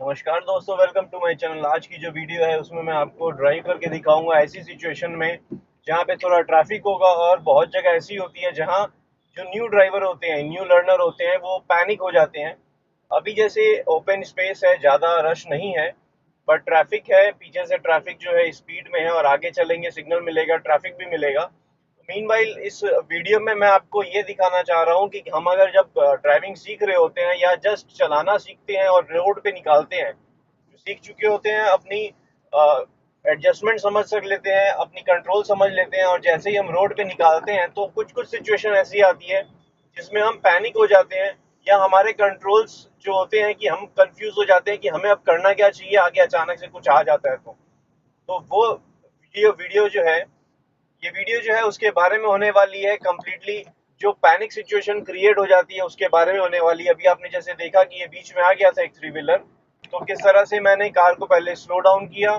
नमस्कार दोस्तों, welcome to my channel. आज की जो वीडियो है उसमें मैं आपको ड्राइव करके दिखाऊंगा ऐसी सिचुएशन में जहां पे थोड़ा ट्रैफिक होगा और बहुत जगह ऐसी होती है जहां जो न्यू ड्राइवर होते हैं, न्यू लर्नर होते हैं, वो पैनिक हो जाते हैं। अभी जैसे ओपन स्पेस है, ज़्यादा रश नहीं है, बट ट्रैफिक है। पीछे से ट्रैफिक जो है स्पीड में है और आगे चलेंगे सिग्नल मिलेगा, ट्रैफिक भी मिलेगा। मीनवाइल इस वीडियो में मैं आपको ये दिखाना चाह रहा हूँ कि हम अगर जब ड्राइविंग सीख रहे होते हैं या जस्ट चलाना सीखते हैं और रोड पे निकालते हैं, जो सीख चुके होते हैं, अपनी एडजस्टमेंट समझ सक लेते हैं, अपनी कंट्रोल समझ लेते हैं, और जैसे ही हम रोड पे निकालते हैं तो कुछ कुछ सिचुएशन ऐसी आती है जिसमें हम पैनिक हो जाते हैं, या हमारे कंट्रोल्स जो होते हैं कि हम कंफ्यूज हो जाते हैं कि हमें अब करना क्या चाहिए, आगे अचानक से कुछ आ जाता है। तो वो वीडियो वीडियो जो है ये वीडियो जो है उसके बारे में होने वाली है कंप्लीटली। जो पैनिक सिचुएशन क्रिएट हो जाती है उसके बारे में होने वाली है। अभी आपने जैसे देखा कि ये बीच में आ गया था एक थ्री व्हीलर, तो किस तरह से मैंने कार को पहले स्लो डाउन किया,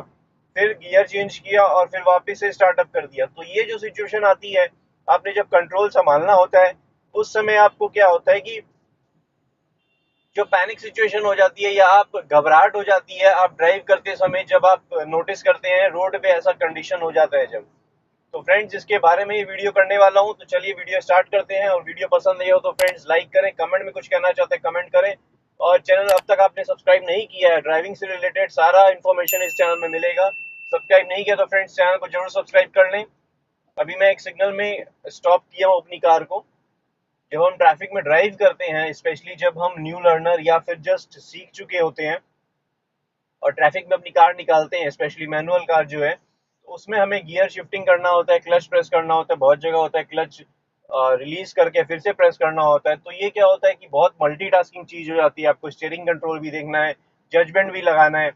फिर गियर चेंज किया और फिर वापस से स्टार्टअप कर दिया। तो ये जो सिचुएशन आती है, आपने जब कंट्रोल संभालना होता है उस समय आपको क्या होता है कि जो पैनिक सिचुएशन हो जाती है या आप घबराहट हो जाती है आप ड्राइव करते समय, जब आप नोटिस करते हैं रोड पे ऐसा कंडीशन हो जाता है जब। तो फ्रेंड्स, जिसके बारे में ये वीडियो करने वाला हूँ, तो चलिए वीडियो स्टार्ट करते हैं। और वीडियो पसंद आई हो तो फ्रेंड्स लाइक करें, कमेंट में कुछ कहना चाहते हैं कमेंट करें, और चैनल अब तक आपने सब्सक्राइब नहीं किया है, ड्राइविंग से रिलेटेड सारा इन्फॉर्मेशन इस चैनल में मिलेगा। सब्सक्राइब नहीं किया तो फ्रेंड्स चैनल को जरूर सब्सक्राइब कर लें। अभी मैं एक सिग्नल में स्टॉप किया हूँ अपनी कार को। जब हम ट्रैफिक में ड्राइव करते हैं, स्पेशली जब हम न्यू लर्नर या फिर जस्ट सीख चुके होते हैं और ट्रैफिक में अपनी कार निकालते हैं, स्पेशली मैनुअल कार जो है, तो उसमें हमें गियर शिफ्टिंग करना होता है, क्लच प्रेस करना होता है, बहुत जगह होता है क्लच रिलीज करके फिर से प्रेस करना होता है। तो ये क्या होता है कि बहुत मल्टीटास्किंग चीज हो जाती है, आपको स्टीयरिंग कंट्रोल भी देखना है, जजमेंट भी लगाना है।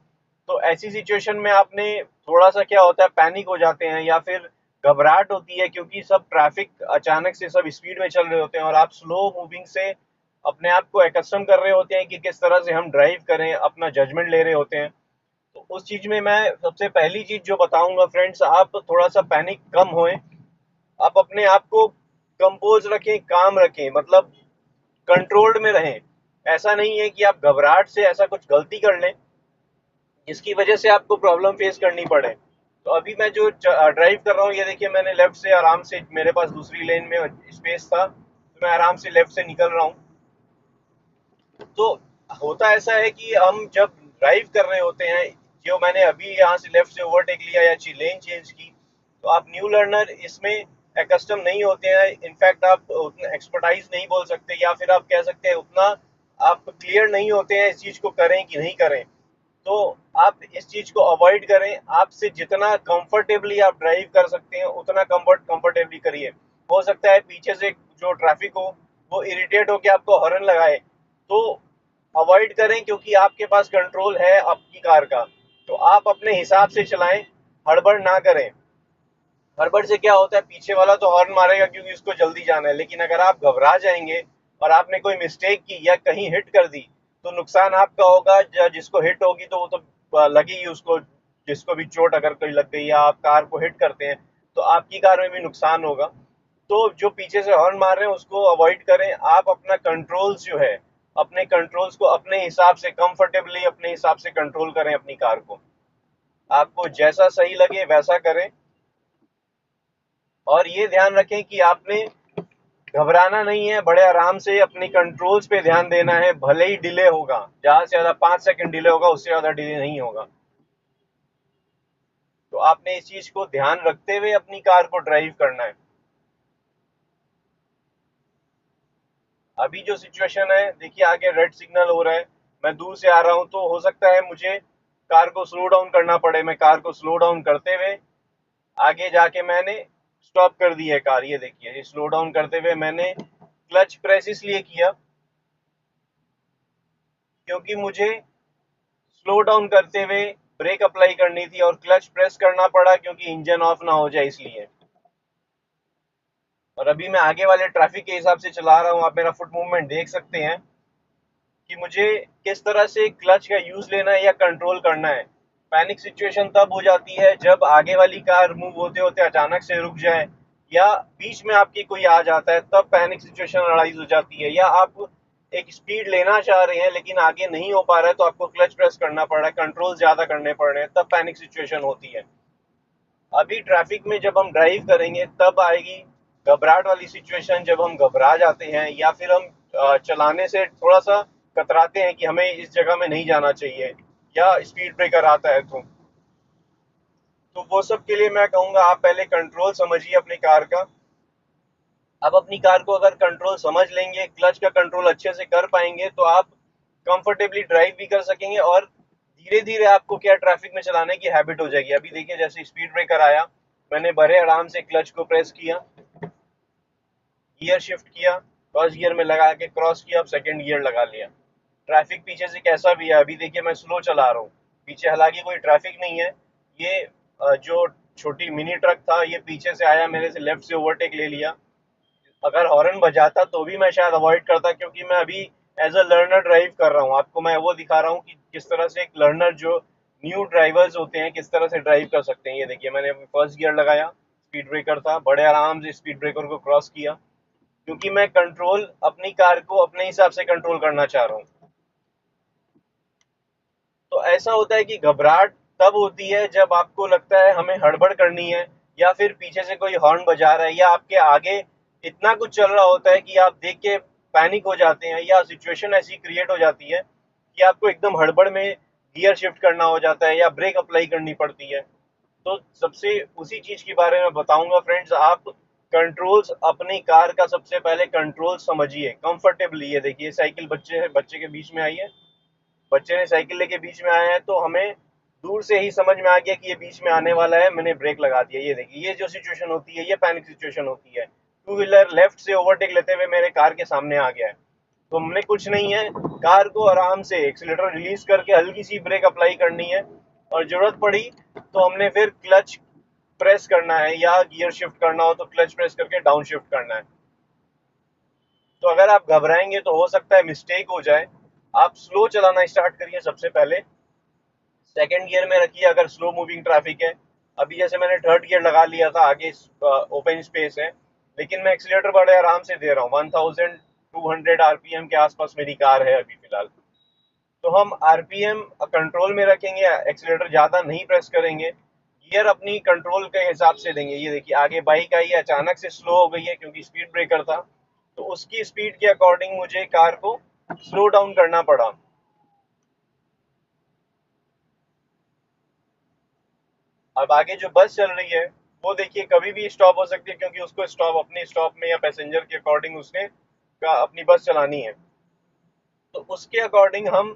तो ऐसी सिचुएशन में आपने थोड़ा सा क्या होता है, पैनिक हो जाते हैं या फिर घबराहट होती है, क्योंकि सब ट्रैफिक अचानक से सब स्पीड में चल रहे होते हैं और आप स्लो मूविंग से अपने आप को एकस्टम कर रहे होते हैं कि किस तरह से हम ड्राइव करें, अपना जजमेंट ले रहे होते हैं। तो उस चीज में मैं सबसे पहली चीज जो बताऊंगा फ्रेंड्स, आप थोड़ा सा पैनिक कम होएं, आप अपने आप को कंपोज रखें, काम रखें, मतलब कंट्रोल्ड में रहें। ऐसा नहीं है कि आप घबराहट से ऐसा कुछ गलती कर लें जिसकी वजह से आपको प्रॉब्लम फेस करनी पड़े। तो अभी मैं जो ड्राइव कर रहा हूँ, ये देखिए, मैंने लेफ्ट से आराम से, मेरे पास दूसरी लेन में स्पेस था तो मैं आराम से लेफ्ट से निकल रहा हूँ। तो होता ऐसा है कि हम जब ड्राइव कर रहे होते हैं, जो मैंने अभी यहाँ से लेफ्ट से ओवरटेक लिया या लेन चेंज की, तो आप न्यू लर्नर इसमें एकस्टम नहीं होते हैं। इनफैक्ट आप उतना एक्सपर्टाइज नहीं बोल सकते, या फिर आप कह सकते हैं उतना आप क्लियर नहीं होते हैं इस चीज को करें कि नहीं करें। तो आप इस चीज को अवॉइड करें। आपसे जितना कंफर्टेबली आप ड्राइव कर सकते हैं उतना कंफर्टेबली करिए। हो सकता है पीछे से जो ट्रैफिक हो वो इरिटेट होकर आपको हॉर्न लगाए, तो अवॉइड करें, क्योंकि आपके पास कंट्रोल है आपकी कार का। तो आप अपने हिसाब से चलाएं, हड़बड़ ना करें। हड़बड़ से क्या होता है, पीछे वाला तो हॉर्न मारेगा क्योंकि उसको जल्दी जाना है, लेकिन अगर आप घबरा जाएंगे और आपने कोई मिस्टेक की या कहीं हिट कर दी तो नुकसान आपका होगा। जिसको हिट होगी तो वो तो लगेगी उसको, जिसको भी चोट अगर कोई लग गई या आप कार को हिट करते हैं तो आपकी कार में भी नुकसान होगा। तो जो पीछे से हॉर्न मार रहे हैं उसको अवॉइड करें। आप अपना कंट्रोल्स जो है, अपने कंट्रोल्स को अपने हिसाब से कंफर्टेबली अपने हिसाब से कंट्रोल करें अपनी कार को। आपको जैसा सही लगे वैसा करें, और ये ध्यान रखें कि आपने घबराना नहीं है, बड़े आराम से अपनी कंट्रोल्स पे ध्यान देना है। भले ही डिले होगा, ज्यादा से ज्यादा 5 सेकंड डिले होगा, उससे ज्यादा डिले नहीं होगा। तो आपने इस चीज को ध्यान रखते हुए अपनी कार को ड्राइव करना है। अभी जो सिचुएशन है, देखिए आगे रेड सिग्नल हो रहा है, मैं दूर से आ रहा हूं, तो हो सकता है मुझे कार को स्लो डाउन करना पड़े। मैं कार को स्लो डाउन करते हुए आगे जाके मैंने स्टॉप कर दी है कार। ये देखिए, स्लो डाउन करते हुए मैंने क्लच प्रेस इसलिए किया क्योंकि मुझे स्लो डाउन करते हुए ब्रेक अप्लाई करनी थी, और क्लच प्रेस करना पड़ा क्योंकि इंजन ऑफ ना हो जाए इसलिए। और अभी मैं आगे वाले ट्रैफिक के हिसाब से चला रहा हूँ, आप मेरा फुट मूवमेंट देख सकते हैं कि मुझे किस तरह से क्लच का यूज लेना है या कंट्रोल करना है। पैनिक सिचुएशन तब हो जाती है जब आगे वाली कार मूव होते होते अचानक से रुक जाए, या बीच में आपकी कोई आ जाता है, तब पैनिक सिचुएशन अराइज हो जाती है। या आप एक स्पीड लेना चाह रहे हैं लेकिन आगे नहीं हो पा रहा है, तो आपको क्लच प्रेस करना पड़ रहा है, कंट्रोल ज्यादा करने पड़ रहे हैं, तब पैनिक सिचुएशन होती है। अभी ट्रैफिक में जब हम ड्राइव करेंगे तब आएगी घबराहट वाली सिचुएशन, जब हम घबरा जाते हैं या फिर हम चलाने से थोड़ा सा कतराते हैं कि हमें इस जगह में नहीं जाना चाहिए, या स्पीड ब्रेकर आता है तो वो सब के लिए मैं कहूँगा आप पहले कंट्रोल समझिए अपनी कार का। आप अपनी कार को अगर कंट्रोल समझ लेंगे, क्लच का कंट्रोल अच्छे से कर पाएंगे, तो आप कंफर्टेबली ड्राइव भी कर सकेंगे और धीरे धीरे आपको क्या ट्रैफिक में चलाने की हैबिट हो जाएगी। अभी देखिए जैसे स्पीड ब्रेकर आया, मैंने बड़े आराम से क्लच को प्रेस किया, गियर शिफ्ट किया, फर्स्ट गियर में लगा के क्रॉस किया, अब सेकंड गियर लगा लिया। ट्रैफिक पीछे से कैसा भी है, अभी देखिए मैं स्लो चला रहा हूँ, पीछे हालांकि कोई ट्रैफिक नहीं है। ये जो छोटी मिनी ट्रक था ये पीछे से आया, मेरे से लेफ्ट से ओवरटेक ले लिया। अगर हॉर्न बजाता तो भी मैं शायद अवॉइड करता, क्योंकि मैं अभी एज अ लर्नर ड्राइव कर रहा हूँ। आपको मैं वो दिखा रहा हूँ कि किस तरह से एक लर्नर जो न्यू ड्राइवर्स होते हैं किस तरह से ड्राइव कर सकते हैं। ये देखिए मैंने अभी फर्स्ट गियर लगाया, स्पीड ब्रेकर था, बड़े आराम से स्पीड ब्रेकर को क्रॉस किया, क्योंकि मैं कंट्रोल अपनी कार को अपने हिसाब से कंट्रोल करना चाह रहा हूँ। तो ऐसा होता है कि घबराहट तब होती है जब आपको लगता है हमें हड़बड़ करनी है, या फिर पीछे से कोई हॉर्न बजा रहा है, या आपके आगे इतना कुछ चल रहा होता है कि आप देख के पैनिक हो जाते हैं, या सिचुएशन ऐसी क्रिएट हो जाती है कि आपको एकदम हड़बड़ में गियर शिफ्ट करना हो जाता है या ब्रेक अप्लाई करनी पड़ती है। तो सबसे उसी चीज के बारे में बताऊंगा फ्रेंड्स। आप कंट्रोल्स अपनी कार का सबसे पहले कंट्रोल समझिए कंफर्टेबली। ये देखिए साइकिल बच्चे के बीच में आई है, बच्चे ने साइकिल लेके बीच में आया है, तो हमें दूर से ही समझ में आ गया कि ये बीच में आने वाला है, मैंने ब्रेक लगा दिया। ये देखिए ये जो सिचुएशन होती है ये पैनिक सिचुएशन होती है। टू व्हीलर लेफ्ट से ओवरटेक लेते हुए मेरे कार के सामने आ गया है, तो हमने कुछ नहीं है, कार को आराम से एक्सीलेटर रिलीज करके हल्की सी ब्रेक अप्लाई करनी है, और जरूरत पड़ी तो हमने फिर क्लच प्रेस करना है, या गियर शिफ्ट करना हो तो क्लच प्रेस करके डाउन शिफ्ट करना है। तो अगर आप घबराएंगे तो हो सकता है मिस्टेक हो जाए। आप स्लो चलाना स्टार्ट करिए सबसे पहले, सेकंड गियर में रखिए अगर स्लो मूविंग ट्रैफिक है। अभी जैसे मैंने थर्ड गियर लगा लिया था, आगे ओपन स्पेस है, लेकिन मैं एक्सीलेटर बड़े आराम से दे रहा हूँ। 1200 आरपीएम के आसपास मेरी कार है अभी फिलहाल। तो हम आरपीएम कंट्रोल में रखेंगे, एक्सीलेटर ज्यादा नहीं प्रेस करेंगे, गियर अपनी कंट्रोल के हिसाब से देंगे। ये देखिए आगे बाइक आई है, अचानक से स्लो हो गई है क्योंकि स्पीड ब्रेकर था, तो उसकी स्पीड के अकॉर्डिंग मुझे कार को स्लो डाउन करना पड़ा। अब आगे जो बस चल रही है वो देखिए कभी भी स्टॉप हो सकती है, क्योंकि उसको स्टॉप अपने स्टॉप में या पैसेंजर के अकॉर्डिंग उसने का अपनी बस चलानी है। तो उसके अकॉर्डिंग हम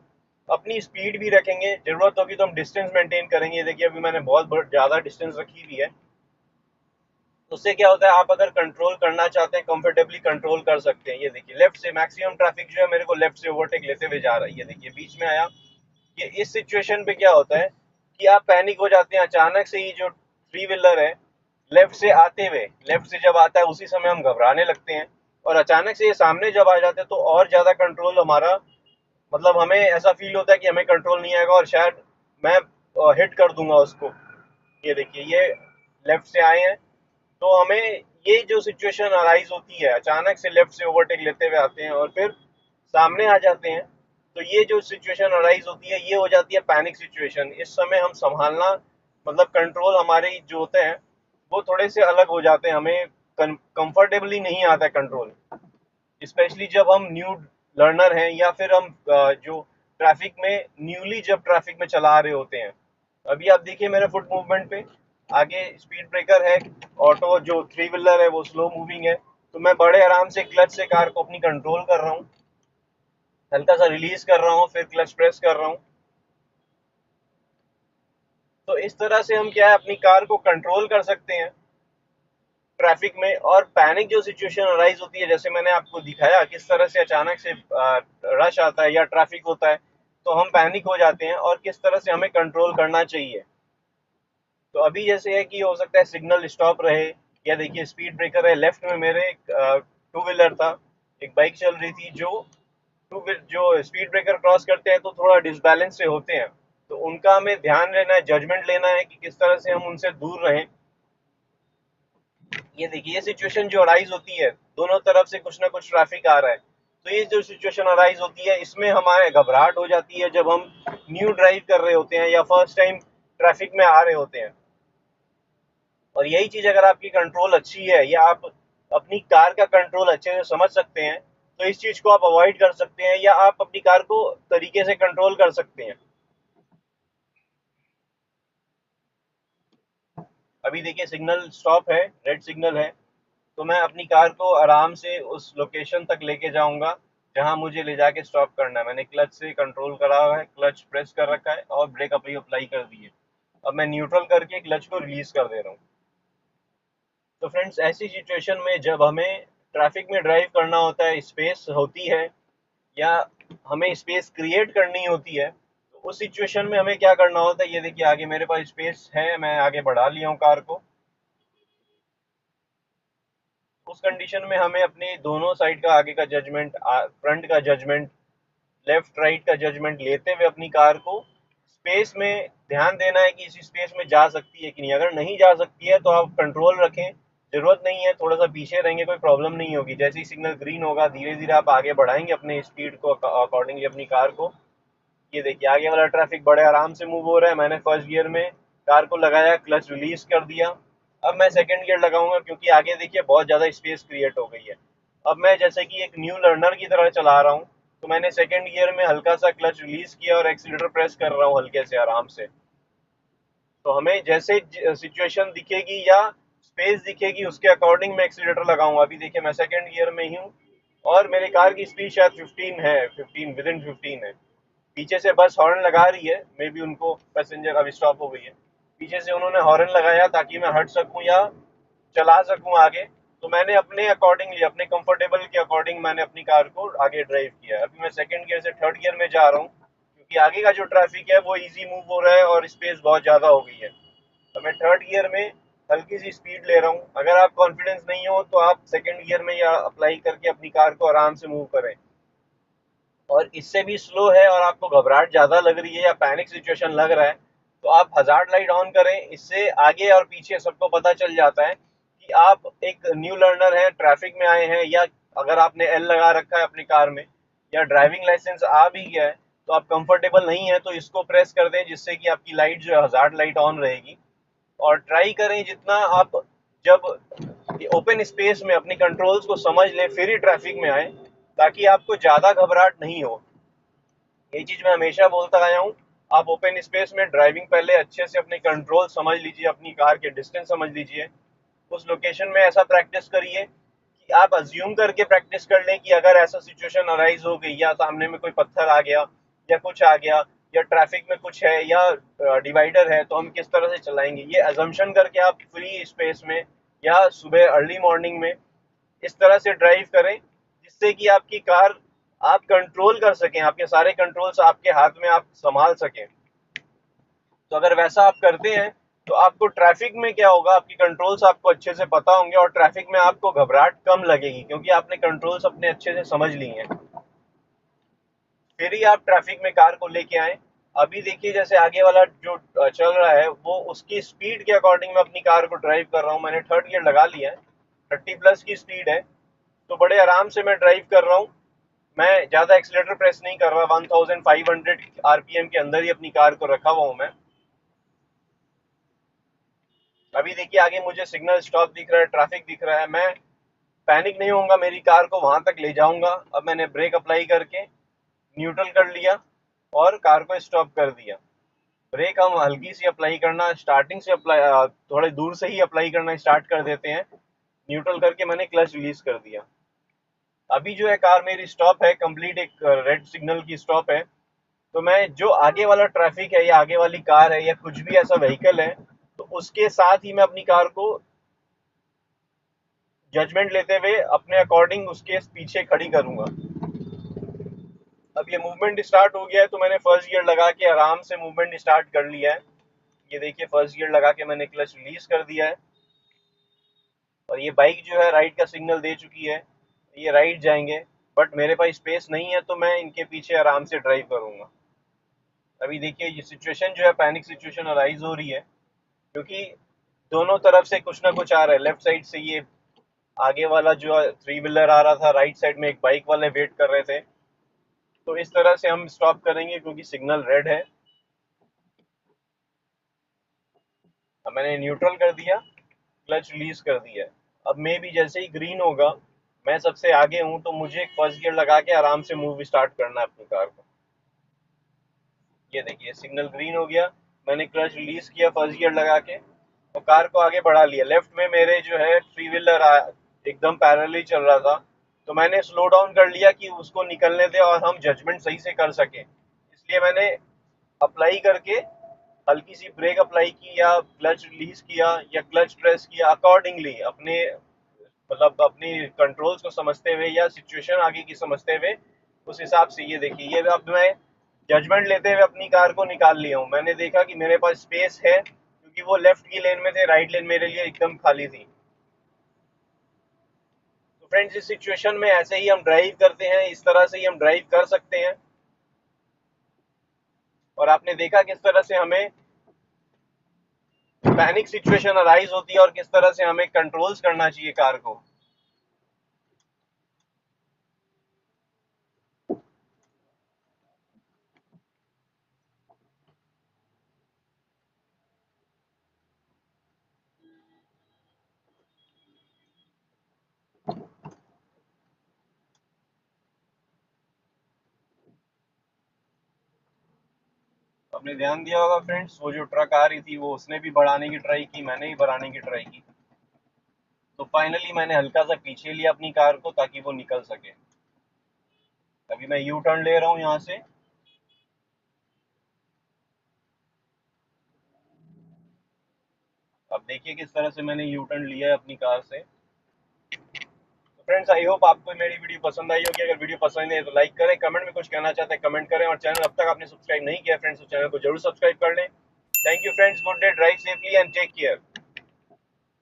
अपनी स्पीड भी रखेंगे, जरूरत होगी तो हम डिस्टेंस मेंटेन करेंगे। देखिए अभी मैंने बहुत ज्यादा डिस्टेंस रखी हुई है, तो उससे क्या होता है आप अगर कंट्रोल करना चाहते हैं कंफर्टेबली कंट्रोल कर सकते हैं। ये देखिए लेफ्ट से मैक्सिमम ट्रैफिक जो है मेरे को लेफ्ट से ओवरटेक लेते हुए जा रहा है। ये देखिए बीच में आया। ये इस सिचुएशन पे क्या होता है कि आप पैनिक हो जाते हैं, अचानक से ही जो थ्री व्हीलर है लेफ्ट से आते हुए, लेफ्ट से जब आता है उसी समय हम घबराने लगते हैं, और अचानक से ये सामने जब आ जाते हैं तो और ज्यादा कंट्रोल हमारा, मतलब हमें ऐसा फील होता है कि हमें कंट्रोल नहीं आएगा और शायद मैं हिट कर दूंगा उसको। ये देखिए ये लेफ्ट से आए हैं, तो हमें ये जो सिचुएशन अराइज होती है, अचानक से लेफ्ट से ओवरटेक लेते हुए आते हैं और फिर सामने आ जाते हैं, तो ये जो सिचुएशन अराइज होती है ये हो जाती है पैनिक सिचुएशन। इस समय हम संभालना, मतलब कंट्रोल हमारे जो होते हैं वो थोड़े से अलग हो जाते हैं, हमें कंफर्टेबली नहीं आता है कंट्रोल, स्पेशली जब हम न्यू लर्नर हैं, या फिर हम जो ट्रैफिक में न्यूली जब ट्रैफिक में चला रहे होते हैं। अभी आप देखिए मेरे फुट मूवमेंट पे आगे स्पीड ब्रेकर है, ऑटो जो थ्री व्हीलर है वो स्लो मूविंग है, तो मैं बड़े आराम से क्लच से कार को अपनी कंट्रोल कर रहा हूँ, हल्का सा रिलीज कर रहा हूँ, फिर क्लच प्रेस कर रहा हूँ। तो इस तरह से हम क्या है अपनी कार को कंट्रोल कर सकते हैं ट्रैफिक में। और पैनिक जो सिचुएशन अराइज होती है, जैसे मैंने आपको दिखाया किस तरह से अचानक से रश आता है या ट्रैफिक होता है, तो हम पैनिक हो जाते हैं और किस तरह से हमें कंट्रोल करना चाहिए। तो अभी जैसे है कि हो सकता है सिग्नल स्टॉप रहे, या देखिए स्पीड ब्रेकर है, लेफ्ट में मेरे एक टू व्हीलर था, एक बाइक चल रही थी, जो स्पीड ब्रेकर क्रॉस करते हैं तो थोड़ा डिसबैलेंस से होते हैं, तो उनका हमें ध्यान रहना है, जजमेंट लेना है कि किस तरह से हम उनसे दूर रहें। ये देखिए ये सिचुएशन जो अराइज होती है, दोनों तरफ से कुछ ना कुछ ट्रैफिक आ रहा है, तो ये जो सिचुएशन अराइज होती है, इसमें हमारे घबराहट हो जाती है जब हम न्यू ड्राइव कर रहे होते हैं या फर्स्ट टाइम ट्रैफिक में आ रहे होते हैं। और यही चीज़ अगर आपकी कंट्रोल अच्छी है या आप अपनी कार का कंट्रोल अच्छे से समझ सकते हैं, तो इस चीज़ को आप अवॉइड कर सकते हैं या आप अपनी कार को तरीके से कंट्रोल कर सकते हैं। अभी देखिए सिग्नल स्टॉप है, रेड सिग्नल है, तो मैं अपनी कार को आराम से उस लोकेशन तक लेके जाऊंगा जहां मुझे ले जाके स्टॉप करना है। मैंने क्लच से कंट्रोल करा हुआ है, क्लच प्रेस कर रखा है और ब्रेक अप्लाई कर दी है। अब मैं न्यूट्रल करके क्लच को रिलीज कर दे रहा हूँ। तो फ्रेंड्स, ऐसी सिचुएशन में जब हमें ट्रैफिक में ड्राइव करना होता है, स्पेस होती है या हमें स्पेस क्रिएट करनी होती है, तो उस सिचुएशन में हमें क्या करना होता है, ये देखिए आगे मेरे पास स्पेस है, मैं आगे बढ़ा लिया हूँ कार को। उस कंडीशन में हमें अपने दोनों साइड का आगे का जजमेंट, फ्रंट का जजमेंट, लेफ्ट राइट का जजमेंट लेते हुए अपनी कार को स्पेस में ध्यान देना है कि इसी स्पेस में जा सकती है कि नहीं। अगर नहीं जा सकती है तो आप कंट्रोल रखें, जरूरत नहीं है, थोड़ा सा पीछे रहेंगे, कोई प्रॉब्लम नहीं होगी। जैसे ही सिग्नल ग्रीन होगा धीरे धीरे आप आगे बढ़ाएंगे अपने स्पीड को अकॉर्डिंगली अपनी कार को। ये देखिए आगे वाला ट्रैफिक बड़े आराम से मूव हो रहा है। मैंने फर्स्ट गियर में कार को लगाया, क्लच रिलीज कर दिया। अब मैं सेकंड गियर लगाऊंगा क्योंकि आगे देखिए बहुत ज़्यादा स्पेस क्रिएट हो गई है। अब मैं जैसे कि एक न्यू लर्नर की तरह चला रहा हूँ, तो मैंने सेकंड गियर में हल्का सा क्लच रिलीज किया और एक्सीलरेटर प्रेस कर रहा हूँ हल्के से आराम से। तो हमें जैसे सिचुएशन दिखेगी या स्पेस दिखेगी उसके अकॉर्डिंग मैं एक्सीलरेटर लगाऊंगा। अभी देखिए मैं सेकंड गियर में ही हूँ और मेरी कार की स्पीड शायद 15 है, 15 विद इन 15 है। पीछे से बस हॉर्न लगा रही है, मे बी उनको पैसेंजर अभी स्टॉप हो गई है, पीछे से उन्होंने हॉर्न लगाया ताकि मैं हट सकूं या चला सकूं आगे। तो मैंने अपने अकॉर्डिंगली, अपने कंफर्टेबल के अकॉर्डिंग मैंने अपनी कार को आगे ड्राइव किया। अभी मैं सेकंड गियर से थर्ड गियर में जा रहा हूँ क्योंकि आगे का जो ट्रैफिक है वो इजी मूव हो रहा है और स्पेस बहुत ज़्यादा हो गई है। तो मैं थर्ड गियर में हल्की सी स्पीड ले रहा हूँ। अगर आप कॉन्फिडेंस नहीं हो तो आप सेकंड गियर में या अप्लाई करके अपनी कार को आराम से मूव करें। और इससे भी स्लो है और आपको घबराहट ज़्यादा लग रही है या पैनिक सिचुएशन लग रहा है, तो आप हज़ार्ड लाइट ऑन करें। इससे आगे और पीछे सबको पता चल जाता है कि आप एक न्यू लर्नर हैं, ट्रैफिक में आए हैं, या अगर आपने एल लगा रखा है अपनी कार में या ड्राइविंग लाइसेंस आ भी गया है तो आप कंफर्टेबल नहीं है, तो इसको प्रेस कर दें जिससे कि आपकी लाइट जो है हज़ार्ड लाइट ऑन रहेगी। और ट्राई करें जितना आप जब ओपन स्पेस में अपनी कंट्रोल्स को समझ लें फिर ही ट्रैफिक में आए, ताकि आपको ज़्यादा घबराहट नहीं हो। ये चीज मैं हमेशा बोलता आया हूँ। आप ओपन स्पेस में ड्राइविंग पहले अच्छे से अपने कंट्रोल समझ लीजिए, अपनी कार के डिस्टेंस समझ लीजिए। उस लोकेशन में ऐसा प्रैक्टिस करिए कि आप अज्यूम करके प्रैक्टिस कर लें कि अगर ऐसा सिचुएशन अराइज हो गई या सामने में कोई पत्थर आ गया या कुछ आ गया या ट्रैफिक में कुछ है या डिवाइडर है तो हम किस तरह से चलाएंगे। ये अजम्पशन करके आप फ्री स्पेस में या सुबह अर्ली मॉर्निंग में इस तरह से ड्राइव करें जिससे कि आपकी कार आप कंट्रोल कर सकें, आपके सारे कंट्रोल्स आपके हाथ में आप संभाल सकें। तो अगर वैसा आप करते हैं तो आपको ट्रैफिक में क्या होगा, आपकी कंट्रोल्स आपको अच्छे से पता होंगे और ट्रैफिक में आपको घबराहट कम लगेगी क्योंकि आपने कंट्रोल्स अपने अच्छे से समझ ली हैं। फिर ही आप ट्रैफिक में कार को लेके आए। अभी देखिए जैसे आगे वाला जो चल रहा है वो उसकी स्पीड के अकॉर्डिंग मैं अपनी कार को ड्राइव कर रहा हूँ। मैंने थर्ड गियर लगा लिया है, 30+ की स्पीड है, तो बड़े आराम से मैं ड्राइव कर रहा हूँ। मैं ज़्यादा एक्सीलेटर प्रेस नहीं कर रहा, 1500 आरपीएम के अंदर ही अपनी कार को रखा हुआ हूँ मैं। अभी देखिए आगे मुझे सिग्नल स्टॉप दिख रहा है, ट्रैफिक दिख रहा है, मैं पैनिक नहीं होऊंगा, मेरी कार को वहां तक ले जाऊंगा। अब मैंने ब्रेक अप्लाई करके न्यूट्रल कर लिया और कार को स्टॉप कर दिया। ब्रेक हम हल्की सी अप्लाई करना, स्टार्टिंग से अप्लाई, थोड़े दूर से ही अप्लाई करना स्टार्ट कर देते हैं। न्यूट्रल करके मैंने क्लच रिलीज कर दिया। अभी जो है कार मेरी स्टॉप है, कंप्लीट एक रेड सिग्नल की स्टॉप है। तो मैं जो आगे वाला ट्रैफिक है या आगे वाली कार है या कुछ भी ऐसा व्हीकल है, तो उसके साथ ही मैं अपनी कार को जजमेंट लेते हुए अपने अकॉर्डिंग उसके पीछे खड़ी करूंगा। अब ये मूवमेंट स्टार्ट हो गया है तो मैंने फर्स्ट गियर लगा के आराम से मूवमेंट स्टार्ट कर लिया है। ये देखिए फर्स्ट गियर लगा के मैंने क्लच रिलीज कर दिया है और ये बाइक जो है राइट का सिग्नल दे चुकी है, ये राइट जाएंगे। बट मेरे पास स्पेस नहीं है तो मैं इनके पीछे आराम से ड्राइव करूंगा। अभी देखिए ये सिचुएशन जो है पैनिक सिचुएशन अराइज हो रही है क्योंकि दोनों तरफ से कुछ ना कुछ आ रहा है। लेफ्ट साइड से ये आगे वाला जो 3 व्हीलर आ रहा था, राइट साइड में एक बाइक वाले वेट कर रहे थे। तो इस तरह से हम स्टॉप करेंगे क्योंकि सिग्नल रेड है। अब मैंने न्यूट्रल कर दिया, क्लच रिलीज कर दिया। अब मे भी जैसे ही ग्रीन होगा, मैं सबसे आगे हूं तो मुझे फर्स्ट गियर लगा के आराम से मूव स्टार्ट करना है अपनी कार को। ये देखिए सिग्नल ग्रीन हो गया, मैंने क्लच रिलीज किया फर्स्ट गियर लगा के और कार को आगे बढ़ा लिया। लेफ्ट में मेरे जो है 3 व्हीलर एकदम पैरेलली चल रहा था, तो मैंने स्लो डाउन कर लिया कि उसको निकलने दे और हम जजमेंट सही से कर सकें। इसलिए मैंने अप्लाई करके हल्की सी ब्रेक अप्लाई की या क्लच रिलीज किया या क्लच प्रेस किया अकॉर्डिंगली, अपने मतलब अपनी कंट्रोल्स को समझते हुए या सिचुएशन आगे की समझते हुए उस हिसाब से। ये देखिए, ये अब मैं जजमेंट लेते हुए अपनी कार को निकाल लिया हूँ। मैंने देखा कि मेरे पास स्पेस है क्योंकि वो लेफ्ट की लेन में थे, राइट लेन मेरे लिए एकदम खाली थी। तो फ्रेंड्स, इस सिचुएशन में ऐसे ही हम ड्राइव करते हैं, इस तरह से ही हम ड्राइव कर सकते हैं। और आपने देखा किस तरह से हमें पैनिक सिचुएशन अराइज होती है और किस तरह से हमें कंट्रोल्स करना चाहिए कार को। आपने ध्यान दिया होगा फ्रेंड्स, वो जो ट्रक आ रही थी वो उसने भी बढ़ाने की ट्राई की, मैंने भी बढ़ाने की ट्राई की। तो फाइनली मैंने हल्का सा पीछे लिया अपनी कार को ताकि वो निकल सके। अभी मैं यू टर्न ले रहा हूँ यहाँ से। अब देखिए किस तरह से मैंने यू टर्न लिया है अपनी कार से। तो फ्रेंड्स, आई होप आपको मेरी वीडियो पसंद आई होगी। अगर वीडियो पसंद है तो लाइक करें, कमेंट में कुछ कहना चाहते हैं कमेंट करें, और चैनल अब तक आपने सब्सक्राइब नहीं किया फ्रेंड्स तो चैनल को जरूर सब्सक्राइब कर लें। Thank you friends, good day, drive safely and take care.